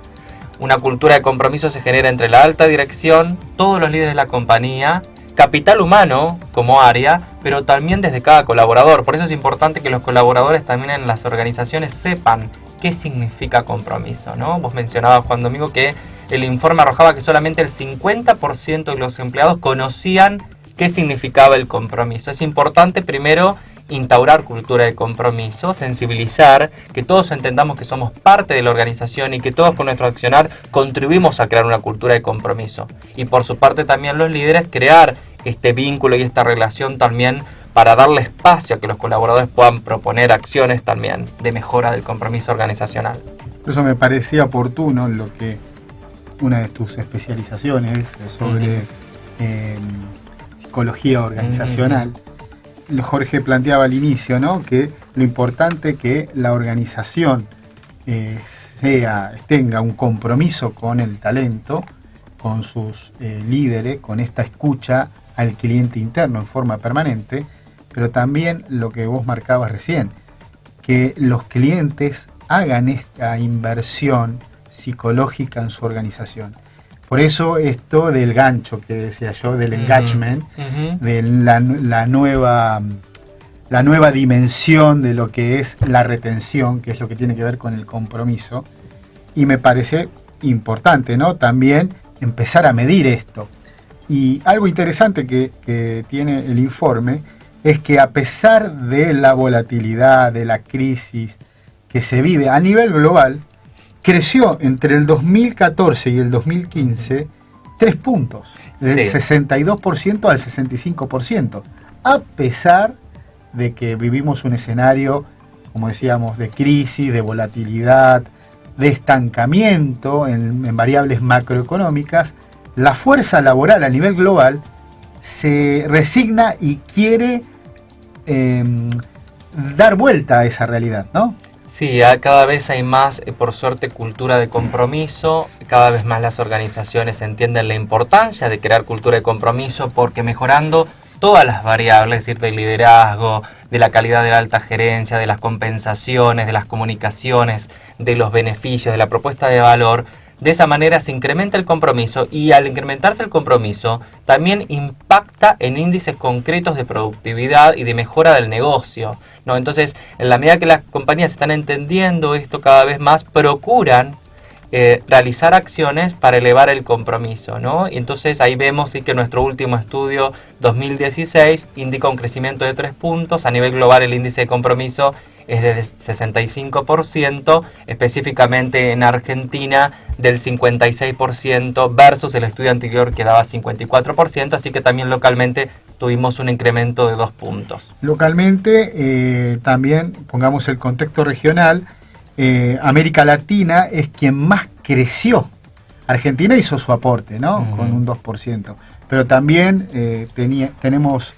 S: Una cultura de compromiso se genera entre la alta dirección, todos los líderes de la compañía, capital humano como área, pero también desde cada colaborador. Por eso es importante que los colaboradores también en las organizaciones sepan qué significa compromiso, ¿no? Vos mencionabas, Juan Domingo, que el informe arrojaba que solamente el 50% de los empleados conocían qué significaba el compromiso. Es importante primero instaurar cultura de compromiso, sensibilizar, que todos entendamos que somos parte de la organización y que todos con nuestro accionar contribuimos a crear una cultura de compromiso. Y por su parte también los líderes crear este vínculo y esta relación también para darle espacio a que los colaboradores puedan proponer acciones también de mejora del compromiso organizacional.
D: Por eso me parecía oportuno lo que una de tus especializaciones sobre psicología organizacional. Jorge planteaba al inicio, ¿no? Que lo importante que la organización tenga un compromiso con el talento, con sus líderes, con esta escucha al cliente interno en forma permanente, pero también lo que vos marcabas recién, que los clientes hagan esta inversión psicológica en su organización. Por eso esto del gancho que decía yo, del engagement, de la nueva dimensión de lo que es la retención, que es lo que tiene que ver con el compromiso. Y me parece importante, ¿no? También empezar a medir esto. Y algo interesante que tiene el informe es que a pesar de la volatilidad, de la crisis que se vive a nivel global, creció entre el 2014 y el 2015 3 puntos, del 62% al 65%, a pesar de que vivimos un escenario, como decíamos, de crisis, de volatilidad, de estancamiento en variables macroeconómicas. La fuerza laboral a nivel global se resigna y quiere dar vuelta a esa realidad, ¿no?
S: Sí, cada vez hay más, por suerte, cultura de compromiso, cada vez más las organizaciones entienden la importancia de crear cultura de compromiso porque mejorando todas las variables, es decir, del liderazgo, de la calidad de la alta gerencia, de las compensaciones, de las comunicaciones, de los beneficios, de la propuesta de valor. De esa manera se incrementa el compromiso y al incrementarse el compromiso también impacta en índices concretos de productividad y de mejora del negocio, ¿no? Entonces, en la medida que las compañías están entendiendo esto cada vez más, procuran realizar acciones para elevar el compromiso, ¿no? Y entonces ahí vemos sí, que nuestro último estudio 2016 indica un crecimiento de 3 puntos. A nivel global el índice de compromiso es de 65%, específicamente en Argentina del 56% versus el estudio anterior que daba 54%, así que también localmente tuvimos un incremento de 2 puntos.
D: Localmente también, pongamos el contexto regional, América Latina es quien más creció. Argentina hizo su aporte, ¿no? Con un 2%, pero también tenemos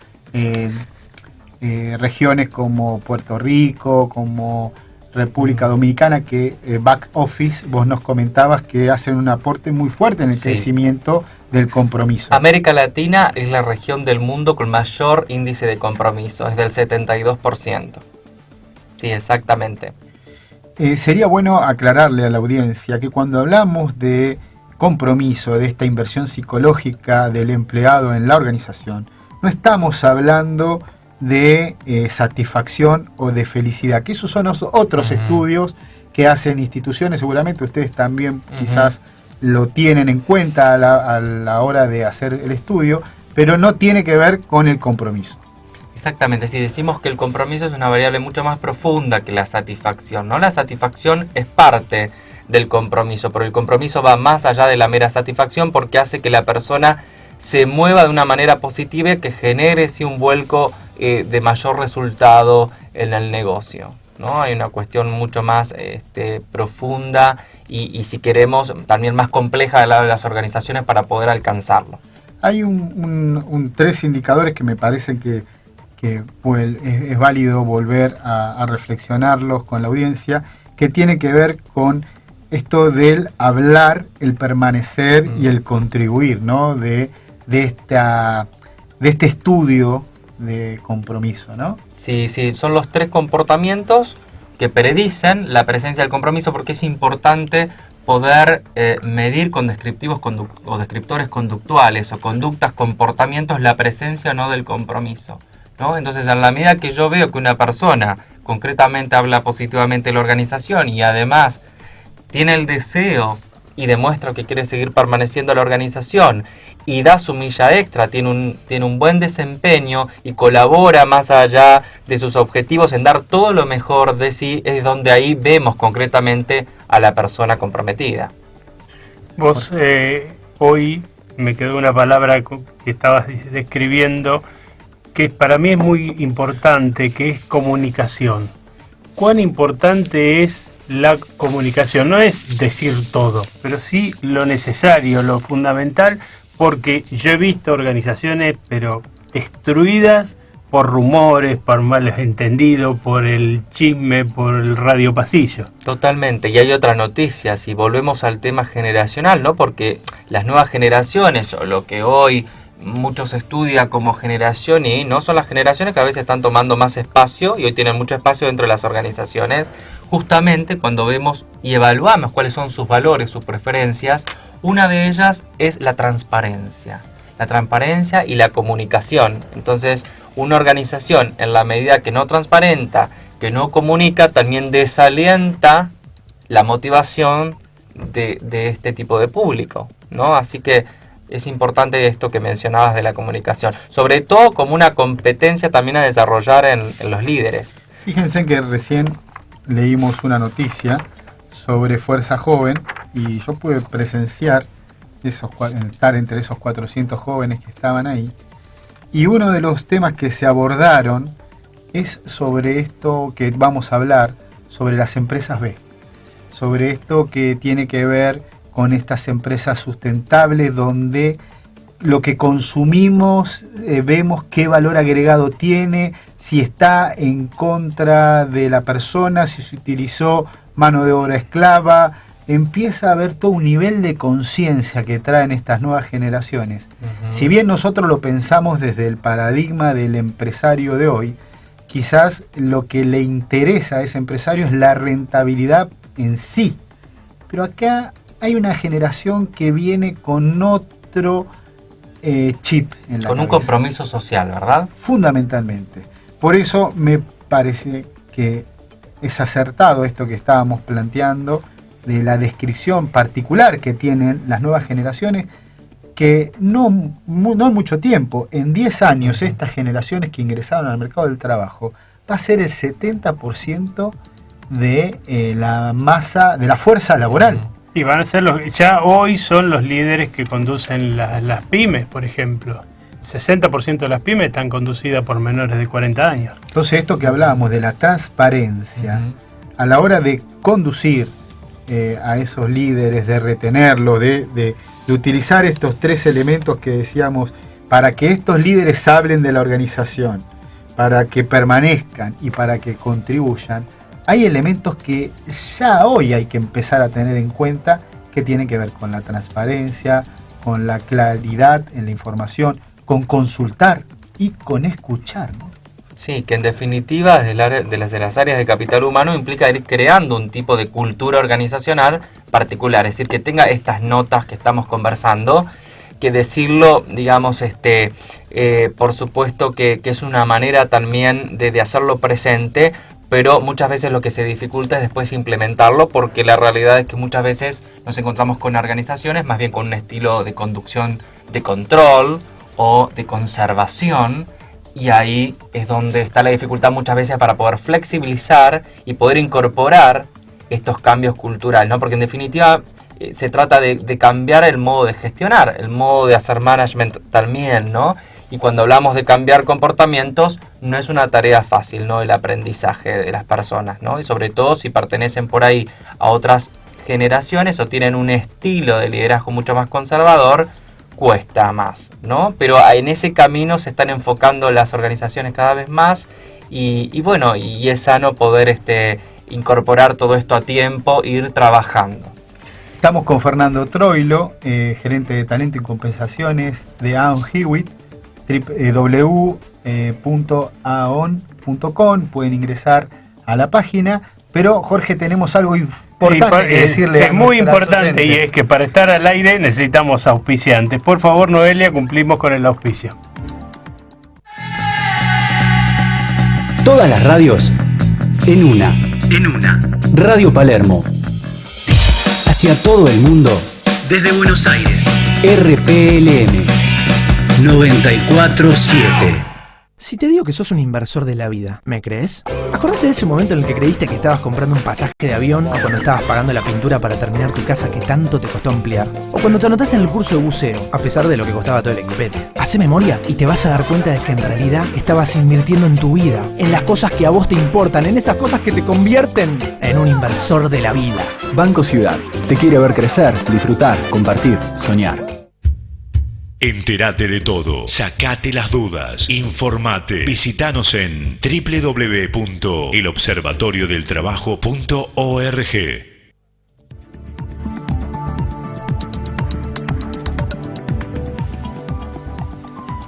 D: regiones como Puerto Rico, como República Dominicana, que back office, vos nos comentabas que hacen un aporte muy fuerte en el crecimiento del compromiso.
S: América Latina es la región del mundo con mayor índice de compromiso, es del 72%. Sí, exactamente.
D: Sería bueno aclararle a la audiencia que cuando hablamos de compromiso, de esta inversión psicológica del empleado en la organización, no estamos hablando de satisfacción o de felicidad, que esos son otros estudios que hacen instituciones, seguramente ustedes también quizás lo tienen en cuenta a la hora de hacer el estudio, pero no tiene que ver con el compromiso.
S: Exactamente, si decimos que el compromiso es una variable mucho más profunda que la satisfacción, ¿no? La satisfacción es parte del compromiso, pero el compromiso va más allá de la mera satisfacción porque hace que la persona se mueva de una manera positiva y que genere sí, un vuelco de mayor resultado en el negocio, ¿no? Hay una cuestión mucho más profunda y si queremos también más compleja de las organizaciones para poder alcanzarlo.
D: Hay tres indicadores que me parece que pues, es válido volver a reflexionarlos con la audiencia, que tiene que ver con esto del hablar, el permanecer y el contribuir, ¿no? de este estudio de compromiso, ¿no?
S: Sí, son los tres comportamientos que predicen la presencia del compromiso, porque es importante poder medir con descriptivos o descriptores conductuales o conductas, comportamientos, la presencia o no del compromiso, ¿no? Entonces, en la medida que yo veo que una persona concretamente habla positivamente de la organización y además tiene el deseo y demuestra que quiere seguir permaneciendo en la organización y da su milla extra, tiene un buen desempeño y colabora más allá de sus objetivos en dar todo lo mejor de sí, es donde ahí vemos concretamente a la persona comprometida.
E: Vos hoy me quedó una palabra que estabas describiendo que para mí es muy importante, que es comunicación. ¿Cuán importante es la comunicación? No es decir todo, pero sí lo necesario, lo fundamental, porque yo he visto organizaciones pero destruidas por rumores, por malos entendidos, por el chisme, por el radio pasillo.
S: Totalmente, y hay otra noticia, si volvemos al tema generacional, ¿no? Porque las nuevas generaciones, o lo que hoy muchos estudian como generación Y, no son las generaciones que a veces están tomando más espacio y hoy tienen mucho espacio dentro de las organizaciones, justamente cuando vemos y evaluamos cuáles son sus valores, sus preferencias. Una de ellas es la transparencia y la comunicación. Entonces, una organización en la medida que no transparenta, que no comunica, también desalienta la motivación de este tipo de público, ¿no? Así que es importante esto que mencionabas de la comunicación, sobre todo como una competencia también a desarrollar en los líderes.
D: Fíjense que recién leímos una noticia sobre Fuerza Joven y yo pude presenciar estar entre esos 400 jóvenes que estaban ahí, y uno de los temas que se abordaron es sobre esto que vamos a hablar, sobre las empresas B, sobre esto que tiene que ver con estas empresas sustentables donde lo que consumimos vemos qué valor agregado tiene, si está en contra de la persona, si se utilizó mano de obra esclava. Empieza a haber todo un nivel de conciencia que traen estas nuevas generaciones. Si bien nosotros lo pensamos desde el paradigma del empresario de hoy, quizás lo que le interesa a ese empresario es la rentabilidad en sí. Pero acá hay una generación que viene con otro chip en la
S: con cabeza. Un compromiso social, ¿verdad?
D: Fundamentalmente. Por eso me parece que es acertado esto que estábamos planteando de la descripción particular que tienen las nuevas generaciones, que no en mucho tiempo, en 10 años, estas generaciones que ingresaron al mercado del trabajo, va a ser el 70% de la masa, de la fuerza laboral.
E: Y van a ser ya hoy son los líderes que conducen las pymes, por ejemplo. El 60% de las pymes están conducidas por menores de 40 años.
D: Entonces esto que hablábamos de la transparencia, a la hora de conducir a esos líderes, de retenerlos, de utilizar estos tres elementos que decíamos, para que estos líderes hablen de la organización, para que permanezcan y para que contribuyan, hay elementos que ya hoy hay que empezar a tener en cuenta, que tienen que ver con la transparencia, con la claridad en la información, con consultar y con escuchar, ¿no?
S: Sí, que en definitiva desde las áreas de capital humano implica ir creando un tipo de cultura organizacional particular, es decir, que tenga estas notas que estamos conversando, que decirlo, digamos, por supuesto que es una manera también de hacerlo presente, pero muchas veces lo que se dificulta es después implementarlo, porque la realidad es que muchas veces nos encontramos con organizaciones más bien con un estilo de conducción de control o de conservación, y ahí es donde está la dificultad muchas veces para poder flexibilizar y poder incorporar estos cambios culturales, ¿no? Porque en definitiva se trata de cambiar el modo de gestionar, el modo de hacer management también, ¿no? Y cuando hablamos de cambiar comportamientos, no es una tarea fácil, ¿no? El aprendizaje de las personas, ¿no? Y sobre todo si pertenecen por ahí a otras generaciones o tienen un estilo de liderazgo mucho más conservador, cuesta más, ¿no? Pero en ese camino se están enfocando las organizaciones cada vez más y bueno, y es sano poder incorporar todo esto a tiempo e ir trabajando.
D: Estamos con Fernando Troilo, gerente de talento y compensaciones de Aon Hewitt, www.aon.com, pueden ingresar a la página. Pero Jorge, tenemos algo importante que decirle.
E: Es muy importante y es que para estar al aire necesitamos auspiciantes. Por favor, Noelia, cumplimos con el auspicio.
A: Todas las radios en una. Radio Palermo. Hacia todo el mundo. Desde Buenos Aires. RPLM 94.7.
T: Si te digo que sos un inversor de la vida, ¿me crees? Acordate de ese momento en el que creíste que estabas comprando un pasaje de avión, o cuando estabas pagando la pintura para terminar tu casa que tanto te costó ampliar, o cuando te anotaste en el curso de buceo, a pesar de lo que costaba todo el equipete. Hacé memoria y te vas a dar cuenta de que en realidad estabas invirtiendo en tu vida, en las cosas que a vos te importan, en esas cosas que te convierten en un inversor de la vida.
U: Banco Ciudad te quiere ver crecer, disfrutar, compartir, soñar.
C: Entérate de todo, sacate las dudas, informate, visitanos en www.elobservatoriodeltrabajo.org.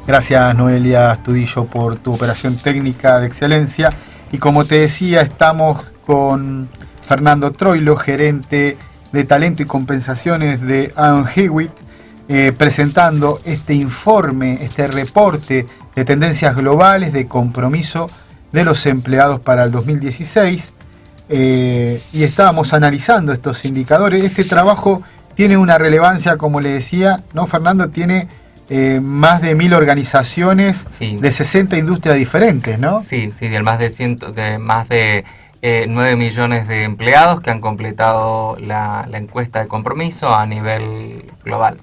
D: Gracias, Noelia Astudillo, por tu operación técnica de excelencia. Y como te decía, estamos con Fernando Troilo, gerente de talento y compensaciones de Aon Hewitt, presentando este informe, este reporte de tendencias globales de compromiso de los empleados para el 2016. Y estábamos analizando estos indicadores. Este trabajo tiene una relevancia, como le decía, ¿no, Fernando? Tiene más de 1.000 organizaciones, sí, de 60 industrias diferentes, ¿no?
S: Sí, de más de 9 millones de empleados que han completado la encuesta de compromiso a nivel global.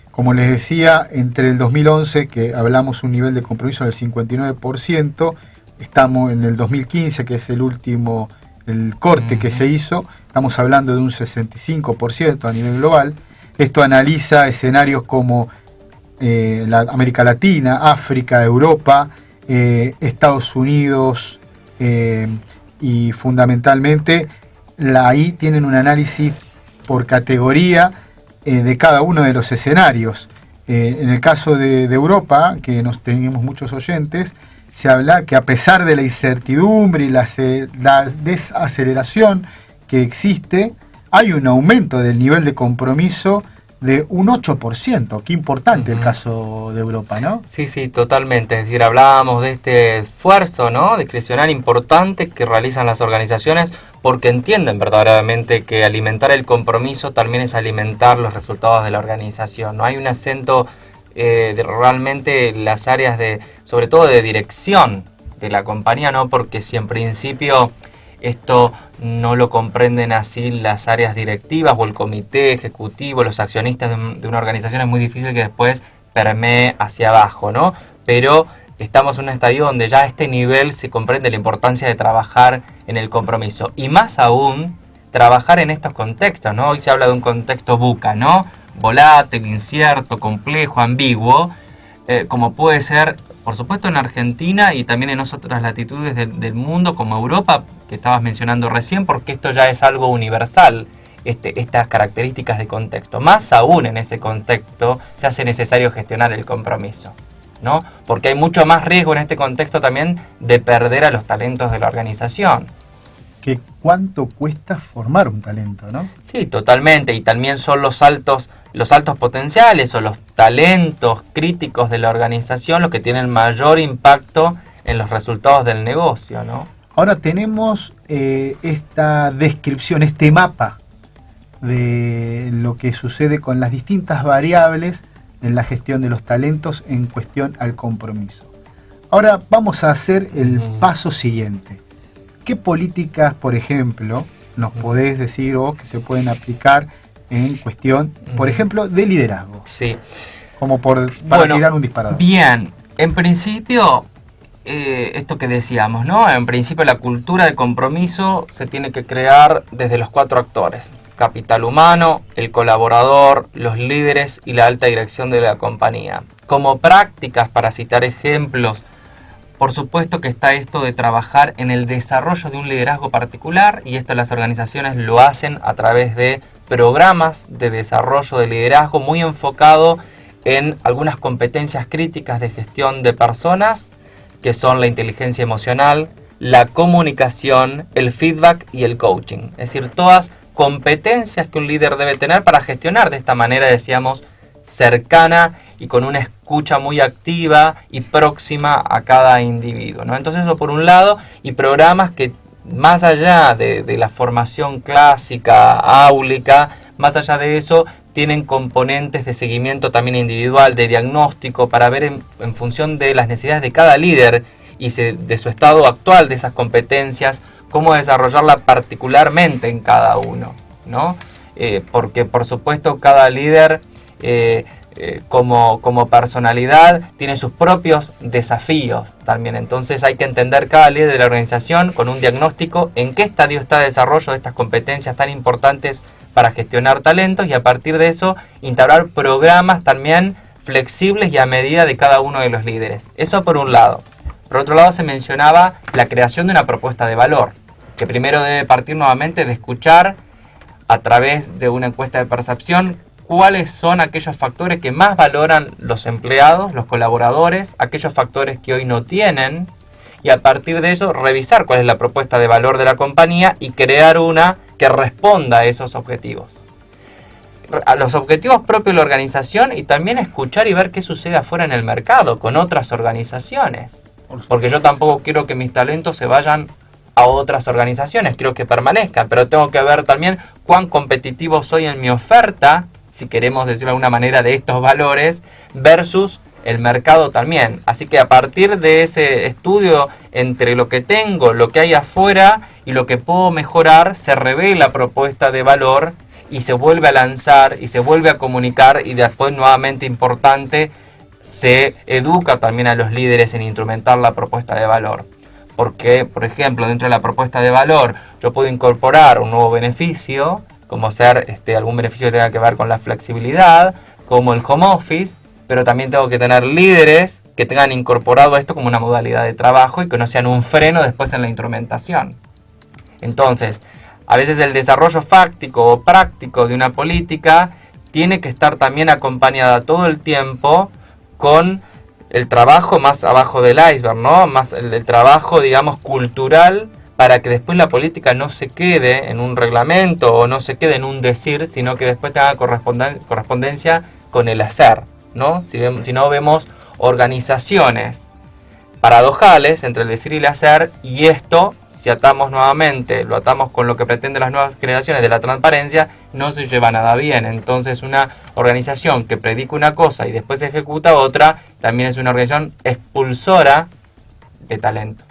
D: Como les decía, entre el 2011, que hablamos un nivel de compromiso del 59%, estamos en el 2015, que es el último, el corte que se hizo, estamos hablando de un 65% a nivel global. Esto analiza escenarios como la América Latina, África, Europa, Estados Unidos y fundamentalmente ahí tienen un análisis por categoría de cada uno de los escenarios. En el caso de Europa, que nos teníamos muchos oyentes, se habla que a pesar de la incertidumbre y la desaceleración que existe, hay un aumento del nivel de compromiso de un 8%. Qué importante el caso de Europa, ¿no?
S: Sí, totalmente. Es decir, hablábamos de este esfuerzo, ¿no?, discrecional importante que realizan las organizaciones porque entienden verdaderamente que alimentar el compromiso también es alimentar los resultados de la organización, ¿no? Hay un acento de realmente las áreas sobre todo de dirección de la compañía, ¿no? Porque si en principio esto no lo comprenden así las áreas directivas o el comité ejecutivo, los accionistas de una organización, es muy difícil que después permee hacia abajo, ¿no? Pero estamos en un estadio donde ya a este nivel se comprende la importancia de trabajar en el compromiso. Y más aún, trabajar en estos contextos, ¿no? Hoy se habla de un contexto VUCA, ¿no? Volátil, incierto, complejo, ambiguo, como puede ser, por supuesto, en Argentina y también en otras latitudes del mundo, como Europa, que estabas mencionando recién, porque esto ya es algo universal, estas características de contexto. Más aún en ese contexto se hace necesario gestionar el compromiso, ¿no? Porque hay mucho más riesgo en este contexto también de perder a los talentos de la organización.
D: Que cuánto cuesta formar un talento, ¿no?
S: Sí, totalmente. Y también son los altos potenciales o los talentos críticos de la organización los que tienen mayor impacto en los resultados del negocio, ¿no?
D: Ahora tenemos esta descripción, este mapa de lo que sucede con las distintas variables en la gestión de los talentos en cuestión al compromiso. Ahora vamos a hacer el paso siguiente. ¿Qué políticas, por ejemplo, nos podés decir vos que se pueden aplicar en cuestión, por ejemplo, de liderazgo?
S: Sí.
D: Como para tirar un disparador.
S: Bien, en principio, esto que decíamos, ¿no? En principio la cultura de compromiso se tiene que crear desde los 4 actores. Capital humano, el colaborador, los líderes y la alta dirección de la compañía. Como prácticas, para citar ejemplos, por supuesto que está esto de trabajar en el desarrollo de un liderazgo particular, y esto las organizaciones lo hacen a través de programas de desarrollo de liderazgo muy enfocado en algunas competencias críticas de gestión de personas, que son la inteligencia emocional, la comunicación, el feedback y el coaching. Es decir, todas competencias que un líder debe tener para gestionar de esta manera, decíamos, cercana y con una escucha muy activa y próxima a cada individuo, ¿no? Entonces eso por un lado, y programas que más allá de la formación clásica, áulica, más allá de eso, tienen componentes de seguimiento también individual, de diagnóstico, para ver en función de las necesidades de cada líder y de su estado actual de esas competencias, cómo desarrollarla particularmente en cada uno, ¿no? Porque por supuesto cada líder como personalidad tiene sus propios desafíos también. Entonces hay que entender cada líder de la organización con un diagnóstico en qué estadio está el desarrollo de estas competencias tan importantes para gestionar talentos, y a partir de eso instaurar programas también flexibles y a medida de cada uno de los líderes. Eso por un lado. Por otro lado se mencionaba la creación de una propuesta de valor, que primero debe partir nuevamente de escuchar a través de una encuesta de percepción cuáles son aquellos factores que más valoran los empleados, los colaboradores, aquellos factores que hoy no tienen, y a partir de eso revisar cuál es la propuesta de valor de la compañía y crear una que responda a esos objetivos. A los objetivos propios de la organización, y también escuchar y ver qué sucede afuera en el mercado con otras organizaciones. Porque yo tampoco quiero que mis talentos se vayan a otras organizaciones, quiero que permanezcan, pero tengo que ver también cuán competitivo soy en mi oferta, si queremos decirlo de alguna manera, de estos valores, versus el mercado también. Así que a partir de ese estudio entre lo que tengo, lo que hay afuera y lo que puedo mejorar, se revela propuesta de valor y se vuelve a lanzar y se vuelve a comunicar, y después, nuevamente importante, se educa también a los líderes en instrumentar la propuesta de valor. Porque, por ejemplo, dentro de la propuesta de valor yo puedo incorporar un nuevo beneficio, como ser algún beneficio que tenga que ver con la flexibilidad, como el home office, pero también tengo que tener líderes que tengan incorporado esto como una modalidad de trabajo y que no sean un freno después en la instrumentación. Entonces, a veces el desarrollo fáctico o práctico de una política tiene que estar también acompañada todo el tiempo con el trabajo más abajo del iceberg, ¿no? Más el trabajo, digamos, cultural, para que después la política no se quede en un reglamento o no se quede en un decir, sino que después tenga correspondencia con el hacer, ¿no? Si no, vemos organizaciones paradojales entre el decir y el hacer, y esto, si atamos nuevamente, lo atamos con lo que pretenden las nuevas generaciones de la transparencia, no se lleva nada bien. Entonces una organización que predica una cosa y después ejecuta otra, también es una organización expulsora de talento.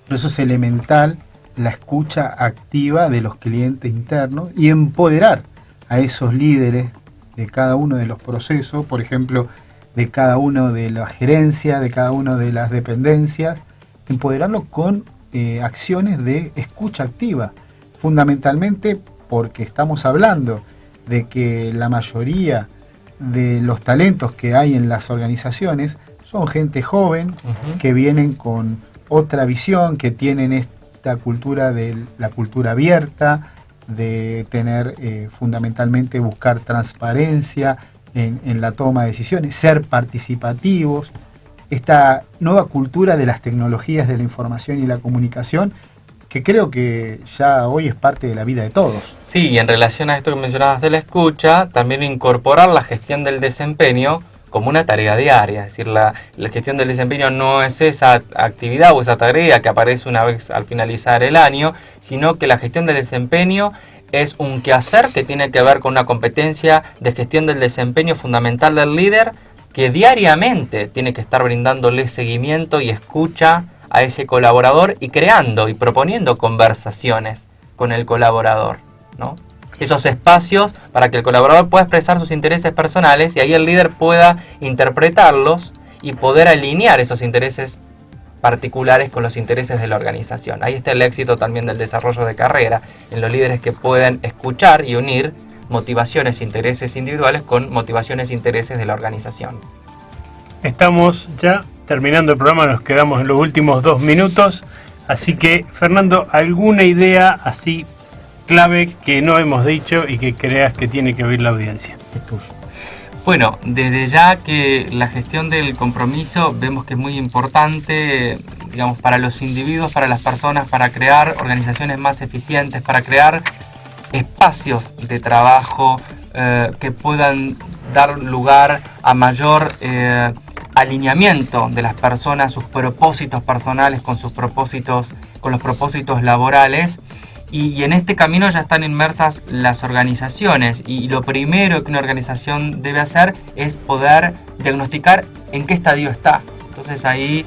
D: Por eso es elemental la escucha activa de los clientes internos y empoderar a esos líderes de cada uno de los procesos, por ejemplo, de cada uno de las gerencias, de cada una de las dependencias, empoderarlos con acciones de escucha activa, fundamentalmente porque estamos hablando de que la mayoría de los talentos que hay en las organizaciones son gente joven, que vienen con otra visión, que tienen esta cultura de la cultura abierta, de tener fundamentalmente buscar transparencia en la toma de decisiones, ser participativos, esta nueva cultura de las tecnologías de la información y la comunicación, que creo que ya hoy es parte de la vida de todos.
S: Sí, y en relación a esto que mencionabas de la escucha, también incorporar la gestión del desempeño como una tarea diaria. Es decir, la gestión del desempeño no es esa actividad o esa tarea que aparece una vez al finalizar el año, sino que la gestión del desempeño es un quehacer que tiene que ver con una competencia de gestión del desempeño fundamental del líder, que diariamente tiene que estar brindándole seguimiento y escucha a ese colaborador y creando y proponiendo conversaciones con el colaborador, ¿no? Esos espacios para que el colaborador pueda expresar sus intereses personales y ahí el líder pueda interpretarlos y poder alinear esos intereses particulares con los intereses de la organización. Ahí está el éxito también del desarrollo de carrera, en los líderes que pueden escuchar y unir motivaciones e intereses individuales con motivaciones e intereses de la organización.
E: Estamos ya terminando el programa, nos quedamos en los últimos 2 minutos, así que Fernando, ¿alguna idea así clave que no hemos dicho y que creas que tiene que oír la audiencia?
D: Es tuyo.
S: Bueno, desde ya que la gestión del compromiso vemos que es muy importante, digamos, para los individuos, para las personas, para crear organizaciones más eficientes, para crear espacios de trabajo que puedan dar lugar a mayor alineamiento de las personas, sus propósitos personales con sus propósitos, con los propósitos laborales. Y en este camino ya están inmersas las organizaciones y lo primero que una organización debe hacer es poder diagnosticar en qué estadio está. Entonces ahí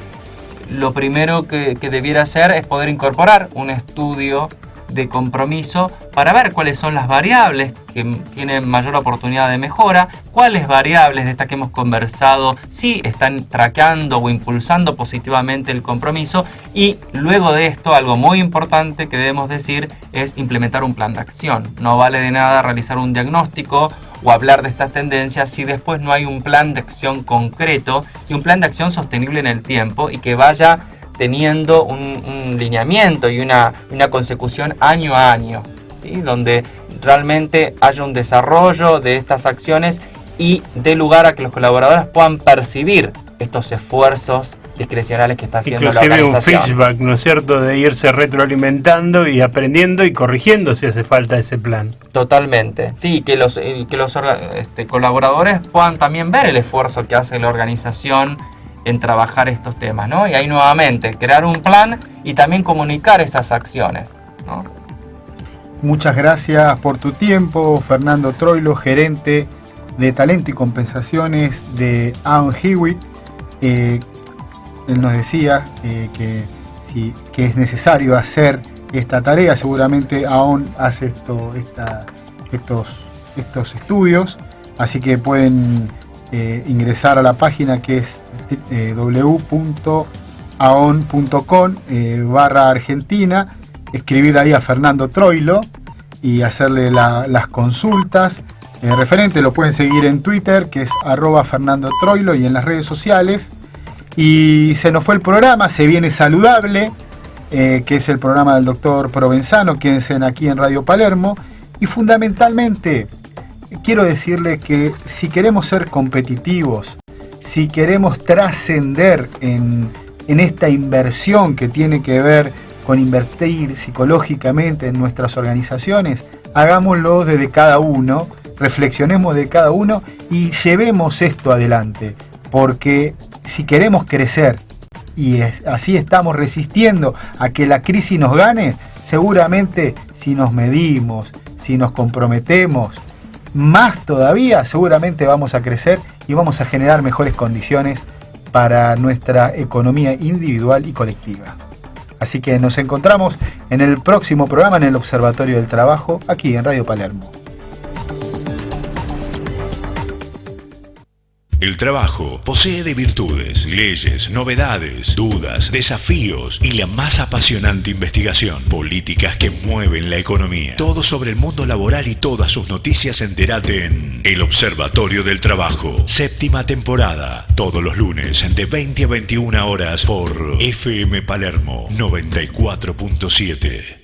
S: lo primero que debiera hacer es poder incorporar un estudio de compromiso para ver cuáles son las variables que tienen mayor oportunidad de mejora, cuáles variables de estas que hemos conversado sí están traqueando o impulsando positivamente el compromiso, y luego de esto algo muy importante que debemos decir es implementar un plan de acción. No vale de nada realizar un diagnóstico o hablar de estas tendencias si después no hay un plan de acción concreto y un plan de acción sostenible en el tiempo y que vaya teniendo un lineamiento y una consecución año a año, ¿sí? Donde realmente haya un desarrollo de estas acciones y dé lugar a que los colaboradores puedan percibir estos esfuerzos discrecionales que está haciendo la organización.
E: Inclusive un feedback, ¿no es cierto?, de irse retroalimentando y aprendiendo y corrigiendo si hace falta ese plan.
S: Totalmente. Sí, que los colaboradores puedan también ver el esfuerzo que hace la organización en trabajar estos temas, ¿no? Y ahí nuevamente, crear un plan y también comunicar esas acciones, ¿no?
D: Muchas gracias por tu tiempo, Fernando Troilo, gerente de talento y compensaciones de Aon Hewitt. Él nos decía que es necesario hacer esta tarea. Seguramente Aon hace estos estudios, así que pueden ingresar a la página que es www.aon.com/Argentina, escribir ahí a Fernando Troilo y hacerle las consultas. Referente lo pueden seguir en Twitter, que es @FernandoTroilo, y en las redes sociales. Y se nos fue el programa, se viene Saludable, que es el programa del doctor Provenzano, quédense aquí en Radio Palermo. Y fundamentalmente quiero decirle que si queremos ser competitivos, si queremos trascender en esta inversión que tiene que ver con invertir psicológicamente en nuestras organizaciones, hagámoslo desde cada uno, reflexionemos de cada uno y llevemos esto adelante, porque si queremos crecer y así estamos resistiendo a que la crisis nos gane, seguramente si nos medimos, si nos comprometemos, más todavía seguramente vamos a crecer y vamos a generar mejores condiciones para nuestra economía individual y colectiva. Así que nos encontramos en el próximo programa en el Observatorio del Trabajo, aquí en Radio Palermo.
C: El trabajo posee de virtudes, leyes, novedades, dudas, desafíos y la más apasionante investigación. Políticas que mueven la economía. Todo sobre el mundo laboral y todas sus noticias entérate en El Observatorio del Trabajo. 7ª temporada. Todos los lunes de 20 a 21 horas por FM Palermo 94.7.